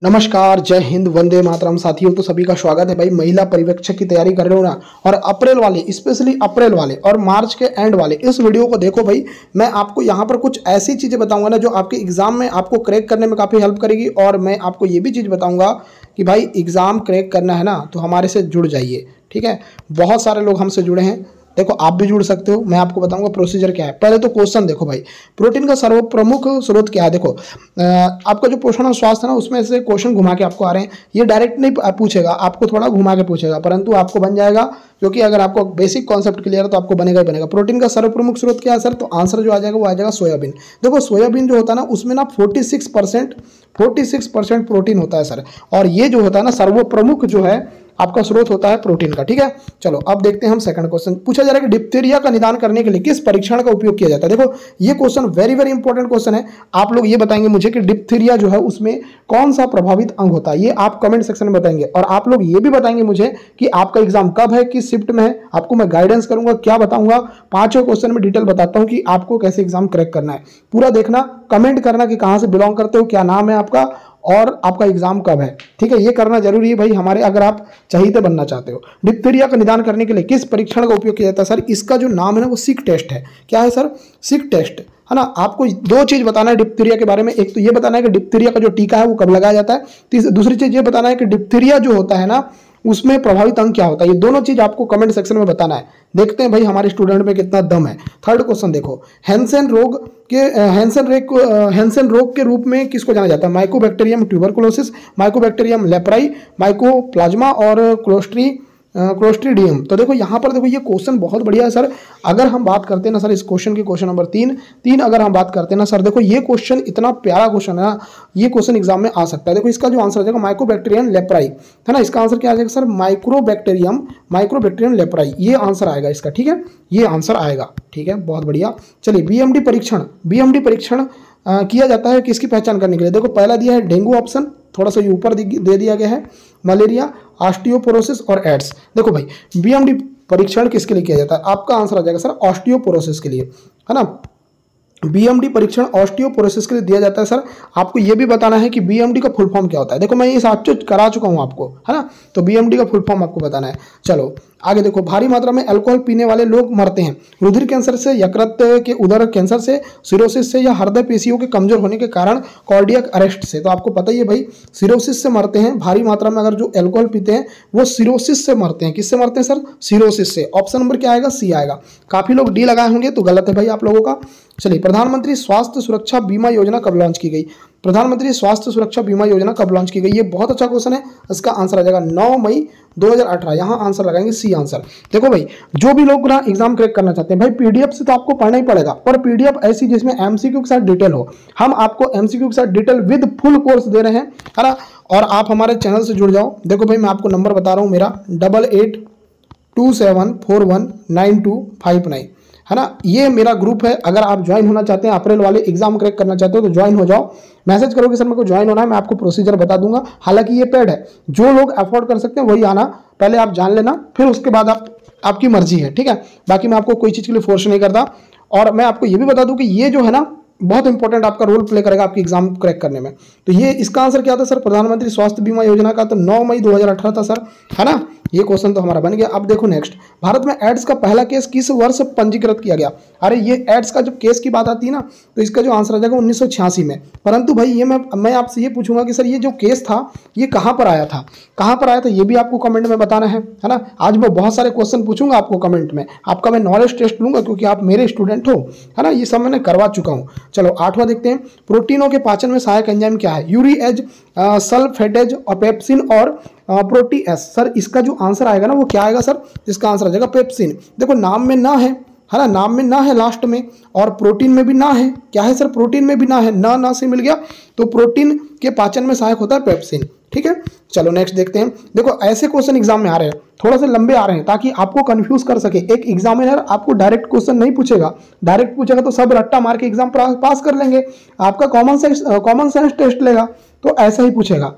नमस्कार, जय हिंद, वंदे मातरम। साथियों, तो सभी का स्वागत है भाई। महिला पर्यवेक्षक की तैयारी कर रहे हो ना, और अप्रैल वाले, स्पेशली अप्रैल वाले और मार्च के एंड वाले इस वीडियो को देखो भाई। मैं आपको यहाँ पर कुछ ऐसी चीज़ें बताऊंगा ना जो आपके एग्जाम में आपको क्रैक करने में काफ़ी हेल्प करेगी। और मैं आपको ये भी चीज़ बताऊंगा कि भाई एग्ज़ाम क्रैक करना है ना तो हमारे से जुड़ जाइए, ठीक है। बहुत सारे लोग हमसे जुड़े हैं, देखो आप भी जुड़ सकते हो। मैं आपको बताऊंगा प्रोसीजर क्या है। पहले तो क्वेश्चन देखो भाई, प्रोटीन का सर्वप्रमुख स्रोत क्या है। देखो आपका जो पोषण और स्वास्थ्य है ना, उसमें से क्वेश्चन घुमा के आपको आ रहे हैं। ये डायरेक्ट नहीं पूछेगा, आपको थोड़ा घुमा के पूछेगा, परंतु आपको बन जाएगा, क्योंकि अगर आपको बेसिक कॉन्सेप्ट क्लियर है तो आपको बनेगा ही बनेगा। प्रोटीन का सर्वप्रमुख स्रोत क्या है सर, तो आंसर जो आ जाएगा वो आ जाएगा सोयाबीन। देखो सोयाबीन जो होता है ना, उसमें ना 46% प्रोटीन होता है सर। और ये जो होता है ना सर्वप्रमुख जो है आपका स्रोत होता है प्रोटीन का, ठीक है। चलो अब देखते हैं हम सेकंड क्वेश्चन। पूछा जा रहा है कि डिप्थीरिया का निदान करने के लिए किस परीक्षण का उपयोग किया जाता है। देखो ये question very very important question है। आप लोग ये बताएंगे मुझे कि डिप्थीरिया जो है उसमें कौन सा प्रभावित अंग होता है, ये आप कमेंट सेक्शन में बताएंगे। और आप लोग ये भी बताएंगे मुझे कि आपका एग्जाम कब है, किस शिफ्ट में है। आपको मैं गाइडेंस करूंगा, क्या बताऊंगा, पांचों क्वेश्चन में डिटेल बताता हूं कि आपको कैसे एग्जाम क्रैक करना है। पूरा देखना, कमेंट करना कि कहां से बिलोंग करते हो, क्या नाम है आपका और आपका एग्जाम कब है, ठीक है। ये करना जरूरी है भाई हमारे, अगर आप चहीते बनना चाहते हो। डिप्थीरिया का निदान करने के लिए किस परीक्षण का उपयोग किया जाता है सर, इसका जो नाम है ना वो सिक टेस्ट है। क्या है सर, सिक टेस्ट है ना। आपको दो चीज बताना है डिप्थीरिया के बारे में। एक तो ये बताना है कि डिप्थीरिया का जो टीका है वो कब लगाया जाता है। दूसरी चीज ये बताना है कि डिप्थीरिया जो होता है ना उसमें प्रभावित अंग क्या होता है। ये दोनों चीज आपको कमेंट सेक्शन में बताना है। देखते हैं भाई हमारे स्टूडेंट में कितना दम है। थर्ड क्वेश्चन देखो, हैंसेन रोग के रूप में किसको जाना जाता है। Mycobacterium tuberculosis, Mycobacterium leprae, mycoplasma और क्लोस्ट्रीडियम। तो देखो यहाँ पर देखो ये क्वेश्चन बहुत बढ़िया है सर। अगर हम बात करते हैं ना सर इस क्वेश्चन की, क्वेश्चन नंबर तीन अगर हम बात करते हैं ना सर, देखो ये क्वेश्चन इतना प्यारा क्वेश्चन है ना, ये क्वेश्चन एग्जाम में आ सकता है। देखो इसका जो आंसर आ जाएगा माइकोबैक्टीरियम लेप्राई, है ना। इसका आंसर क्या आ जाएगा सर, माइक्रोबैक्टीरियम लेप्राई, ये आंसर आएगा इसका, ठीक है। ये आंसर आएगा, ठीक है, बहुत बढ़िया। चलिए बीएमडी परीक्षण किया जाता है किसकी पहचान करने के लिए। देखो पहला दिया है डेंगू ऑप्शन, थोड़ा सा ऊपर दे दिया गया है, मलेरिया, ऑस्टियोपोरोसिस और एड्स। देखो भाई बीएमडी परीक्षण किसके लिए किया जाता है, आपका आंसर आ जाएगा सर ऑस्टियोपोरोसिस के लिए, है ना। बीएमडी परीक्षण ऑस्टियोपोरोसिस के लिए दिया जाता है सर। आपको यह भी बताना है कि बीएमडी का फुल फॉर्म क्या होता है। देखो मैं ये साथ करा चुका हूं आपको, है ना। तो बीएमडी का फुल फॉर्म आपको बताना है। चलो आगे देखो, भारी मात्रा में अल्कोहल पीने वाले लोग मरते हैं रुधिर कैंसर से, यकृत के उदर कैंसर से, सिरोसिस से, या हृदय पेशियों के कमजोर होने के कारण कार्डियक अरेस्ट से। तो आपको पता ही है भाई सिरोसिस से मरते हैं भारी मात्रा में, अगर जो अल्कोहल पीते हैं वो सिरोसिस से मरते हैं। किससे मरते हैं सर, सिरोसिस से। ऑप्शन नंबर क्या आएगा, सी आएगा। काफी लोग डी लगाए होंगे तो गलत है भाई आप लोगों का। चलिए प्रधानमंत्री स्वास्थ्य सुरक्षा बीमा योजना कब लॉन्च की गई। प्रधानमंत्री स्वास्थ्य सुरक्षा बीमा योजना कब लॉन्च की गई, ये बहुत अच्छा क्वेश्चन है। इसका आंसर आ जाएगा 9 मई 2018। यहाँ आंसर लगाएंगे सी आंसर। देखो भाई जो भी लोग ना एग्जाम क्रैक करना चाहते हैं भाई, पीडीएफ से तो आपको पढ़ना ही पड़ेगा, पर पीडीएफ ऐसी जिसमें एमसीक्यू के साथ डिटेल हो। हम आपको एमसीक्यू के साथ डिटेल विद फुल कोर्स दे रहे हैं, है ना। और आप हमारे चैनल से जुड़ जाओ। देखो भाई मैं आपको नंबर बता रहा हूँ मेरा 8827419259, है ना। ये मेरा ग्रुप है। अगर आप ज्वाइन होना चाहते हैं, अप्रैल वाले एग्जाम क्रैक करना चाहते हो तो ज्वाइन हो जाओ। मैसेज करोगे सर मेरे को ज्वाइन होना है, मैं आपको प्रोसीजर बता दूंगा। हालांकि ये पेड है, जो लोग अफोर्ड कर सकते हैं वही आना, पहले आप जान लेना, फिर उसके बाद आपकी मर्जी है, ठीक है। बाकी मैं आपको कोई चीज़ के लिए फोर्स नहीं करता। और मैं आपको ये भी बता दूं कि ये जो है ना बहुत इंपॉर्टेंट आपका रोल प्ले करेगा आपकी एग्जाम क्रैक करने में। तो ये इसका आंसर क्या था सर, प्रधानमंत्री स्वास्थ्य बीमा योजना का तो 9 मई 2018 था सर, है ना। ये क्वेश्चन तो हमारा बन गया। अब देखो नेक्स्ट, भारत में एड्स का पहला केस किस वर्ष पंजीकृत किया गया। अरे ये एड्स का जब केस की बात आती है ना तो इसका जो आंसर आ जाएगा 1986 में। परंतु भाई ये मैं आपसे ये पूछूंगा कि सर ये जो केस था ये कहाँ पर आया था, ये भी आपको कमेंट में बताना है ना। आज मैं बहुत सारे क्वेश्चन पूछूंगा आपको कमेंट में, आपका मैं नॉलेज टेस्ट लूंगा क्योंकि आप मेरे स्टूडेंट हो, है ना। ये सब मैंने करवा चुका हूँ। चलो 8वां देखते हैं, प्रोटीनों के पाचन में सहायक एंजाइम क्या है। यूरिएज, सल्फेटेज, पेप्सिन और प्रोटीएस। सर इसका जो आंसर आएगा ना वो क्या आएगा सर, इसका आंसर आ जाएगा पेप्सिन। देखो नाम में ना है ना, नाम में ना है लास्ट में, और प्रोटीन में भी ना है। क्या है सर, प्रोटीन में भी ना है, ना से मिल गया, तो प्रोटीन के पाचन में सहायक होता है पेप्सिन, ठीक है। चलो नेक्स्ट देखते हैं। देखो ऐसे क्वेश्चन एग्जाम में आ रहे हैं, थोड़ा से लंबे आ रहे हैं ताकि आपको कंफ्यूज कर सके। एक एग्जामिनर आपको डायरेक्ट क्वेश्चन नहीं पूछेगा, डायरेक्ट पूछेगा तो सब रट्टा मार के एग्जाम पास कर लेंगे, आपका कॉमन सेंस टेस्ट लेगा तो ऐसा ही पूछेगा।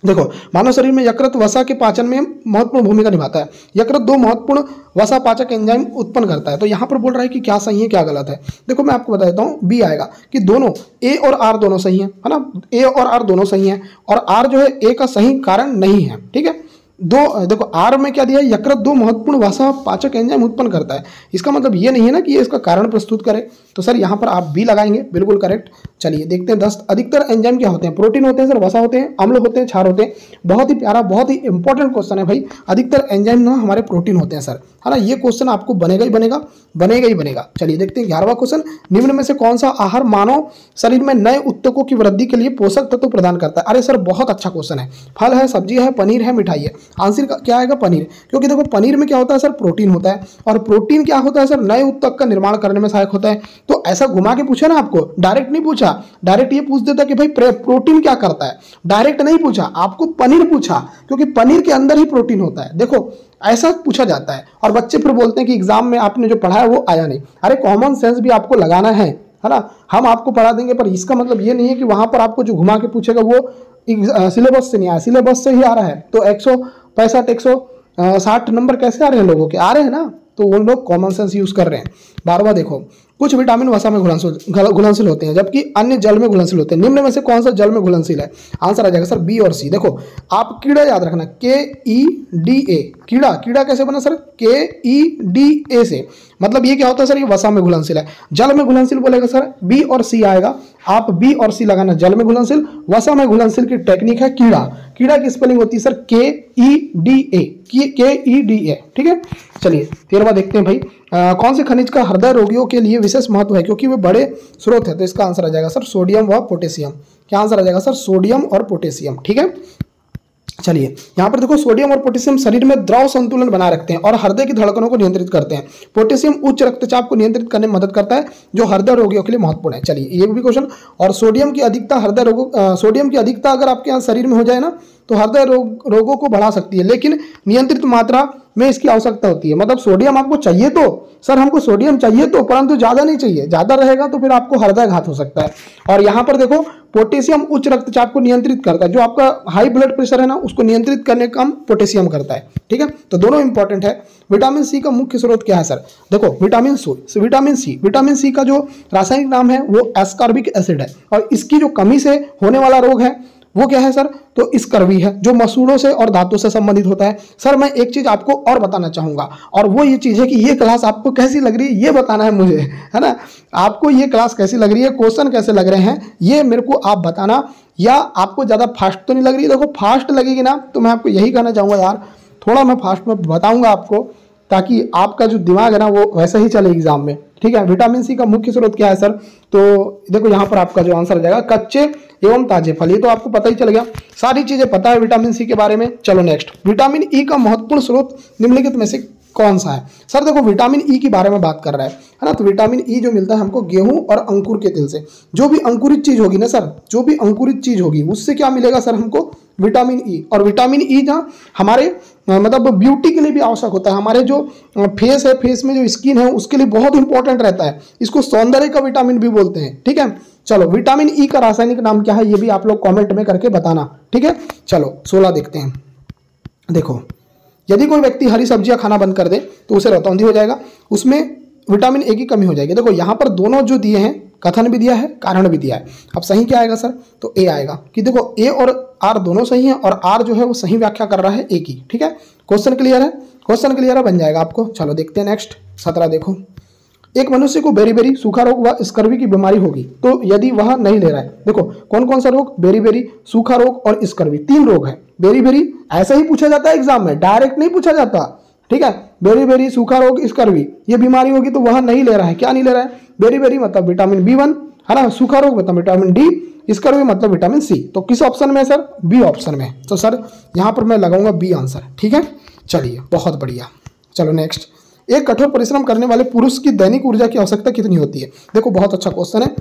देखो मानव शरीर में यकृत वसा के पाचन में महत्वपूर्ण भूमिका निभाता है। यकृत 2 महत्वपूर्ण वसा पाचक एंजाइम उत्पन्न करता है। तो यहाँ पर बोल रहा है कि क्या सही है क्या गलत है। देखो मैं आपको बता देता हूँ, बी आएगा कि दोनों ए और आर दोनों सही है ना, ए और आर दोनों सही है, और आर जो है ए का सही कारण नहीं है। ठीक है, देखो आर में क्या दिया है, यकृत 2 महत्वपूर्ण वसा पाचक एंजाइम उत्पन्न करता है। इसका मतलब ये नहीं है ना कि ये इसका कारण प्रस्तुत करे। तो सर यहाँ पर आप बी लगाएंगे, बिल्कुल करेक्ट। चलिए देखते हैं 10 अधिकतर एंजाइम क्या होते हैं, प्रोटीन होते हैं सर, वसा होते हैं, अम्ल होते हैं, क्षार होते हैं। बहुत ही प्यारा, बहुत ही इंपॉर्टेंट क्वेश्चन है भाई। अधिकतर एंजाइम ना हमारे प्रोटीन होते हैं सर, है ना। ये क्वेश्चन आपको बनेगा ही बनेगा, बनेगा ही बनेगा। चलिए देखते हैं 11वां क्वेश्चन, निम्न में से कौन सा आहार मानव शरीर में नए उत्तकों की वृद्धि के लिए पोषक तत्व प्रदान करता है। अरे सर बहुत अच्छा क्वेश्चन है। फल है, सब्जी है, पनीर है, मिठाई है। आंसर क्या आएगा, पनीर। क्योंकि देखो पनीर में क्या होता है सर, प्रोटीन होता है, और प्रोटीन क्या होता है सर, नए उत्तक का निर्माण करने में सहायक होता है। तो ऐसा घुमा के पूछा ना आपको, डायरेक्ट नहीं पूछा। डायरेक्ट ये पूछ देता कि भाई प्रोटीन क्या करता है, डायरेक्ट नहीं पूछा, आपको पनीर पूछा, क्योंकि पनीर के अंदर ही प्रोटीन होता है। देखो ऐसा पूछा जाता है, और बच्चे फिर बोलते हैं कि एग्जाम में आपने जो पढ़ा है वो आया नहीं। अरे कॉमन सेंस भी आपको लगाना है ना। हम आपको पढ़ा देंगे, पर इसका मतलब ये नहीं है कि वहां पर आपको जो घुमा के पूछेगा वो सिलेबस से नहीं आया, सिलेबस से ही आ रहा है। तो 165 160 नंबर कैसे आ रहे हैं लोगों के, आ रहे हैं ना। तो वो लोग कॉमन सेंस यूज कर रहे हैं। 12वां देखो, कुछ विटामिन वसा में घुलनशील होते हैं जबकि अन्य जल में घुलनशील होते हैं। निम्न में से कौन सा जल में घुलनशील है। आंसर आ जाएगा सर बी और सी। देखो आप कीड़ा याद रखना, KEDA, कीड़ा। कीड़ा कैसे बना सर, KEDA से। मतलब ये क्या होता है सर, ये वसा में घुलनशील है। जल में घुलनशील बोलेगा सर बी और सी आएगा। आप बी और सी लगाना, जल में घुलनशील, वसा में घुलनशील की टेक्निक है कीड़ा। कीड़ा की स्पेलिंग होती है सर KEDA, KEDA। ठीक है, चलिए 13वां देखते हैं भाई, कौन से खनिज का हृदय रोगियों के लिए विशेष महत्व है क्योंकि वे बड़े स्रोत है। तो इसका आंसर आ जाएगा सर सोडियम व पोटेशियम। क्या आंसर आ जाएगा सर, सोडियम और पोटेशियम। ठीक है, चलिए यहाँ पर देखो, सोडियम और पोटेशियम शरीर में द्रव संतुलन बनाए रखते हैं और हृदय की धड़कनों को नियंत्रित करते हैं। पोटेशियम उच्च रक्तचाप को नियंत्रित करने में मदद करता है, जो हृदय रोगियों के लिए महत्वपूर्ण है। चलिए ये भी क्वेश्चन। और सोडियम की अधिकता सोडियम की अधिकता अगर आपके यहाँ शरीर में हो जाए ना तो हृदय रोगों को बढ़ा सकती है, लेकिन नियंत्रित मात्रा में इसकी आवश्यकता होती है। मतलब सोडियम आपको चाहिए तो सर, हमको सोडियम चाहिए तो, परंतु ज्यादा नहीं चाहिए। ज्यादा रहेगा तो फिर आपको हृदयघात हो सकता है। और यहाँ पर देखो पोटेशियम उच्च रक्तचाप को नियंत्रित करता है, जो आपका हाई ब्लड प्रेशर है ना उसको नियंत्रित करने का काम पोटेशियम करता है। ठीक है, तो दोनों इंपॉर्टेंट है। विटामिन सी का मुख्य स्रोत क्या है सर, देखो विटामिन सी का जो रासायनिक नाम है वो एस्कॉर्बिक एसिड है, और इसकी जो कमी से होने वाला रोग है वो क्या है सर, तो स्कर्वी है, जो मसूड़ों से और दांतों से संबंधित होता है। सर मैं एक चीज आपको और बताना चाहूंगा, और वो ये चीज है कि ये क्लास आपको कैसी लग रही है ये बताना है मुझे, है ना। आपको ये क्लास कैसी लग रही है, क्वेश्चन कैसे लग रहे हैं ये मेरे को आप बताना, या आपको ज्यादा फास्ट तो नहीं लग रही है। देखो फास्ट लगेगी ना तो मैं आपको यही कहना चाहूंगा यार, थोड़ा मैं फास्ट में बताऊंगा आपको, ताकि आपका जो दिमाग है ना वो वैसे ही चले एग्जाम में। ठीक है, विटामिन सी का मुख्य स्रोत क्या है सर, तो देखो यहाँ पर आपका जो आंसर आ जाएगा कच्चे एवं ताजे फल। ये तो आपको पता ही चल गया, सारी चीजें पता है विटामिन सी के बारे में। चलो नेक्स्ट, विटामिन ई का महत्वपूर्ण स्रोत निम्नलिखित में से कौन सा है। सर देखो विटामिन ई के बारे में बात कर रहा है ना, तो विटामिन ई जो मिलता है हमको गेहूं और अंकुर के तेल से। जो भी अंकुरित चीज होगी ना सर, जो भी अंकुरित चीज होगी उससे क्या मिलेगा सर हमको, विटामिन ई। और विटामिन ई जहाँ हमारे मतलब ब्यूटी के लिए भी आवश्यक होता है। हमारे जो फेस है, फेस में जो स्किन है उसके लिए बहुत इंपॉर्टेंट रहता है। इसको सौंदर्य का विटामिन भी बोलते हैं। ठीक है, चलो विटामिन ई का रासायनिक नाम क्या है ये भी आप लोग कमेंट में करके बताना। ठीक है, चलो 16 देखते हैं। देखो यदि कोई व्यक्ति हरी सब्जियां खाना बंद कर दे तो उसे रतौंधी हो जाएगा, उसमें विटामिन ए की कमी हो जाएगी। देखो यहाँ पर दोनों जो दिए हैं, कथन भी दिया है, कारण भी दिया है। अब सही क्या आएगा सर, तो ए आएगा कि देखो ए और आर दोनों सही हैं, और आर जो है वो सही व्याख्या कर रहा है ए की। ठीक है, क्वेश्चन क्लियर है, क्वेश्चन क्लियर है, बन जाएगा आपको। चलो देखते हैं नेक्स्ट 17 देखो, एक मनुष्य को बेरी सूखा रोग व स्कर्वी की बीमारी होगी तो यदि वह नहीं ले रहा है। देखो कौन कौन सा रोग, बेरी सूखा रोग और स्कर्वी, 3 रोग है। बेरी ऐसा ही पूछा जाता है एग्जाम में, डायरेक्ट नहीं पूछा जाता। ठीक है, बेरी सूखा रोग स्कर्वी ये बीमारी होगी तो वह नहीं ले रहा है। क्या नहीं ले रहा है, बेरी मतलब विटामिन B1 है ना, सूखा रोग मतलब विटामिन D, स्कर्वी मतलब विटामिन C। तो किस ऑप्शन में सर, बी ऑप्शन में। तो सर यहाँ पर मैं लगाऊंगा बी आंसर। ठीक है, चलिए बहुत बढ़िया। चलो नेक्स्ट, एक कठोर परिश्रम करने वाले पुरुष की दैनिक ऊर्जा की आवश्यकता कितनी होती है। देखो बहुत अच्छा क्वेश्चन है,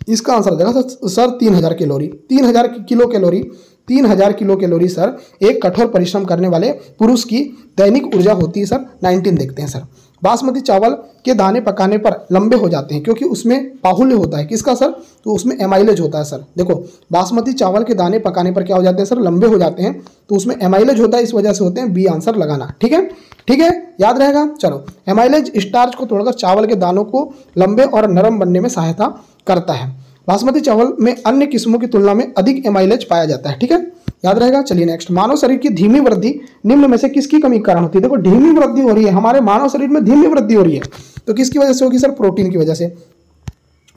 इसका आंसर आ जाएगा sir 3000 calorie. 3000 kilo calorie, 3000 kilo calorie sir एक कठोर परिश्रम करने वाले पुरुष की दैनिक ऊर्जा होती है सर। 19 देखते हैं सर, बासमती चावल के दाने पकाने पर लंबे हो जाते हैं क्योंकि उसमें बाहुल्य होता है। किसका सर? तो उसमें एमाइलेज होता है सर। देखो बासमती चावल के दाने पकाने पर क्या हो जाते हैं सर? लंबे हो जाते हैं, तो उसमें एमाइलेज होता है, इस वजह से होते हैं। बी आंसर लगाना। ठीक है, ठीक है, याद रहेगा। चलो, एमाइलेज स्टार्च को तोड़कर चावल के दानों को लंबे और नरम बनने में सहायता करता है। बासमती चावल में अन्य किस्मों की तुलना में अधिक एमाइलेज पाया जाता है। ठीक है, याद रहेगा। चलिए नेक्स्ट, मानव शरीर की धीमी वृद्धि निम्न में से किसकी कमी के कारण होती है? देखो धीमी वृद्धि हो रही है, हमारे मानव शरीर में धीमी वृद्धि हो रही है, तो किसकी वजह से होगी सर? प्रोटीन की वजह से।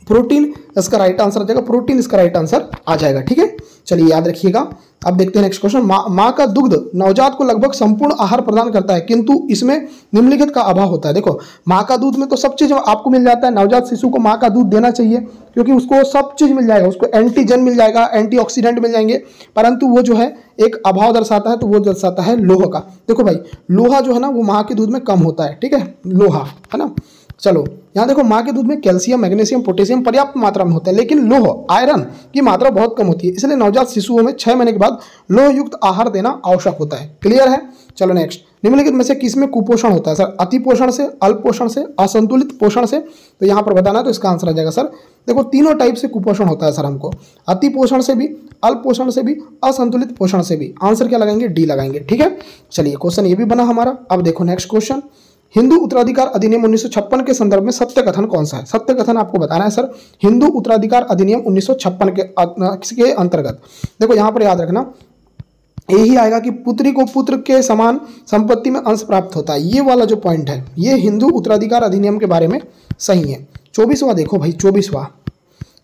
प्रोटीन इसका राइट आंसर आ जाएगा, प्रोटीन इसका राइट आंसर आ जाएगा। ठीक है, चलिए याद रखिएगा। अब देखते हैं नेक्स्ट क्वेश्चन। माँ का दुग्ध नवजात को लगभग संपूर्ण आहार प्रदान करता है, किंतु इसमें निम्नलिखित का अभाव होता है। देखो माँ का दूध में तो सब चीज आपको मिल जाता है, नवजात शिशु को माँ का दूध देना चाहिए क्योंकि उसको सब चीज मिल जाएगा, उसको एंटीजन मिल जाएगा, एंटीऑक्सीडेंट मिल जाएंगे, परंतु वो जो है एक अभाव दर्शाता है, तो वो दर्शाता है लोह का। देखो भाई लोहा जो है ना वो माँ के दूध में कम होता है। ठीक है, लोहा है ना। चलो यहाँ देखो माँ के दूध में कैल्शियम, मैग्नीशियम, पोटेशियम पर्याप्त मात्रा में होता है, लेकिन लोह आयरन की मात्रा बहुत कम होती है, इसलिए नवजात शिशुओं में 6 महीने के बाद लोह युक्त आहार देना आवश्यक होता है। क्लियर है। चलो नेक्स्ट, निम्नलिखित में से किसमें कुपोषण होता है सर? अति पोषण से, अल्प पोषण से, असंतुलित पोषण से। तो यहाँ पर बताना है, तो इसका आंसर आ जाएगा सर। देखो तीनों टाइप से कुपोषण होता है सर हमको, अति पोषण से भी, अल्प पोषण से भी, असंतुलित पोषण से भी। आंसर क्या लगाएंगे? डी लगाएंगे। ठीक है, चलिए क्वेश्चन ये भी बना हमारा। अब देखो नेक्स्ट क्वेश्चन, हिंदू उत्तराधिकार अधिनियम 1956 के संदर्भ में सत्य कथन कौन सा है? सत्य कथन आपको बताना है सर, हिंदू उत्तराधिकार अधिनियम 1956 के अंतर्गत। देखो यहाँ पर याद रखना यही आएगा कि पुत्री को पुत्र के समान संपत्ति में अंश प्राप्त होता है। ये वाला जो पॉइंट है ये हिंदू उत्तराधिकार अधिनियम के बारे में सही है। 24वां देखो भाई, 24वां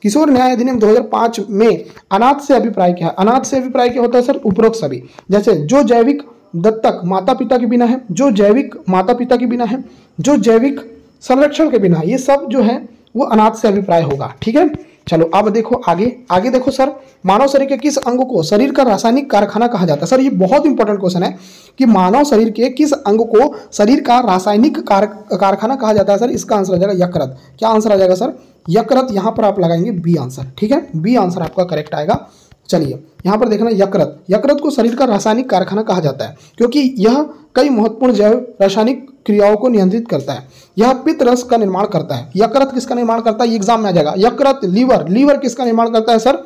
किशोर न्याय अधिनियम 2005 में अनाथ से अभिप्राय क्या है? अनाथ से अभिप्राय क्या होता है सर? उपरोक्त सभी, जैसे जो जैविक दत्तक माता पिता के बिना है, जो जैविक माता पिता के बिना है, जो जैविक संरक्षण के बिना, ये सब जो है वो अनाथ से अभिप्राय होगा। ठीक है, चलो अब देखो आगे देखो सर, मानव शरीर के किस अंग को शरीर का रासायनिक कारखाना कहा जाता है? सर ये बहुत इंपॉर्टेंट क्वेश्चन है कि मानव शरीर के किस अंग को शरीर का रासायनिक कारखाना कहा जाता है? सर इसका आंसर आ जाएगा यकृत। क्या आंसर आ जाएगा सर? यकृत। यहाँ पर आप लगाएंगे बी आंसर। ठीक है, बी आंसर आपका करेक्ट आएगा। चलिए यहाँ पर देखना, यकृत को शरीर का रासायनिक कारखाना कहा जाता है क्योंकि यह कई महत्वपूर्ण जैव रासायनिक क्रियाओं को नियंत्रित करता है। यह पित्त रस का निर्माण करता है। यकृत किसका निर्माण करता है? ये एग्जाम में आ जाएगा। यकृत, लीवर किसका निर्माण करता है सर?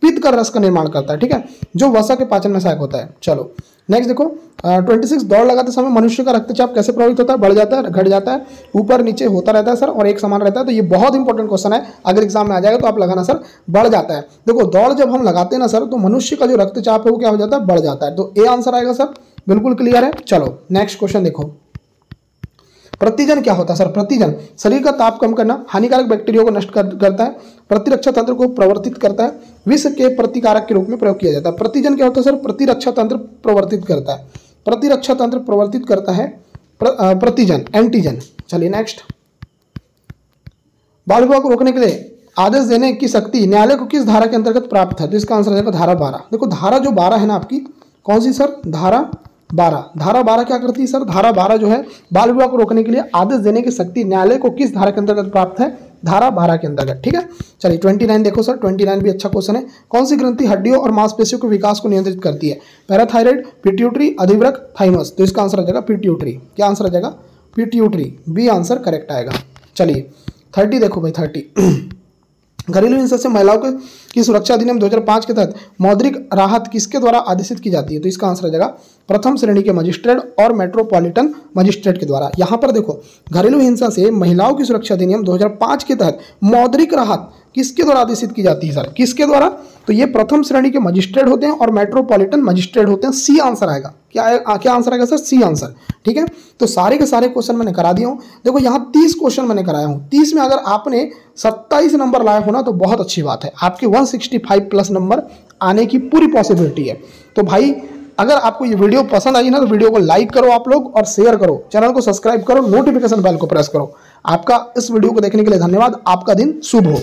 पित्त का रस का निर्माण करता है। ठीक है, जो वसा के पाचन में सहायक होता है। चलो नेक्स्ट देखो, 26 दौड़ लगाते समय मनुष्य का रक्तचाप कैसे प्रभावित होता है? बढ़ जाता है, घट जाता है, ऊपर नीचे होता रहता है सर, और एक समान रहता है। तो ये बहुत इंपॉर्टेंट क्वेश्चन है, अगर एग्जाम में आ जाएगा तो आप लगाना सर, बढ़ जाता है। देखो दौड़ जब हम लगाते हैं ना सर, तो मनुष्य का जो रक्तचाप है वो क्या हो जाता है? बढ़ जाता है। तो ए आंसर आएगा सर, बिल्कुल क्लियर है। चलो नेक्स्ट क्वेश्चन देखो, प्रतिजन क्या होता है सर? प्रतिजन शरीर का ताप कम करना, हानिकारक बैक्टीरिया को नष्ट करता है, प्रतिरक्षा तंत्र को प्रवर्तित करता है, विष के प्रतिकारक के रूप में प्रयोग किया जाता है। प्रतिजन क्या होता है सर? प्रतिरक्षा तंत्र प्रवर्तित करता है, प्रतिरक्षा तंत्र प्रवर्तित करता है प्रतिजन, एंटीजन। चलिए नेक्स्ट, बाल विवाह को रोकने के लिए आदेश देने की शक्ति न्यायालय को किस धारा के अंतर्गत प्राप्त है? तो इसका आंसर है धारा 12। देखो धारा जो 12 है ना आपकी, कौन सी सर? धारा 12। धारा 12 क्या करती है सर? धारा 12 जो है बाल विवाह को रोकने के लिए आदेश देने की शक्ति न्यायालय को किस धारा के अंतर्गत प्राप्त है? धारा 12 के अंतर्गत। ठीक है, चलिए 29 देखो सर, 29 भी अच्छा क्वेश्चन है। कौन सी ग्रंथि हड्डियों और मांसपेशियों के विकास को नियंत्रित करती है? पैराथायराइड, पिट्यूटरी, अधिवृक्क, थाइमस। तो इसका आंसर आ जाएगा पिट्यूटरी। क्या आंसर आ जाएगा? पिट्यूटरी। बी आंसर करेक्ट आएगा। चलिए 30 देखो भाई, 30 घरेलू हिंसा से महिलाओं की सुरक्षा अधिनियम 2005 के तहत मौद्रिक राहत किसके द्वारा आदेशित की जाती है? तो इसका आंसर आ जाएगा प्रथम श्रेणी के मजिस्ट्रेट और मेट्रोपॉलिटन मजिस्ट्रेट के द्वारा। यहाँ पर देखो घरेलू हिंसा से महिलाओं की सुरक्षा अधिनियम 2005 के तहत मौद्रिक राहत किसके द्वारा आदेशित की जाती है सर? किसके द्वारा? तो ये प्रथम श्रेणी के मजिस्ट्रेट होते हैं और मेट्रोपॉलिटन मजिस्ट्रेट होते हैं। सी आंसर आएगा। क्या आंसर आएगा सर? C answer. ठीक है, तो सारे के सारे क्वेश्चन मैंने करा दिया हूँ। देखो यहाँ 30 क्वेश्चन मैंने कराया हूँ, 30 में अगर आपने 27 नंबर लाए हो ना तो बहुत अच्छी बात है, आपके 165 प्लस नंबर आने की पूरी पॉसिबिलिटी है। तो भाई अगर आपको ये वीडियो पसंद आई ना तो वीडियो को लाइक करो आप लोग और शेयर करो, चैनल को सब्सक्राइब करो, नोटिफिकेशन बेल को प्रेस करो। आपका इस वीडियो को देखने के लिए धन्यवाद। आपका दिन शुभ हो।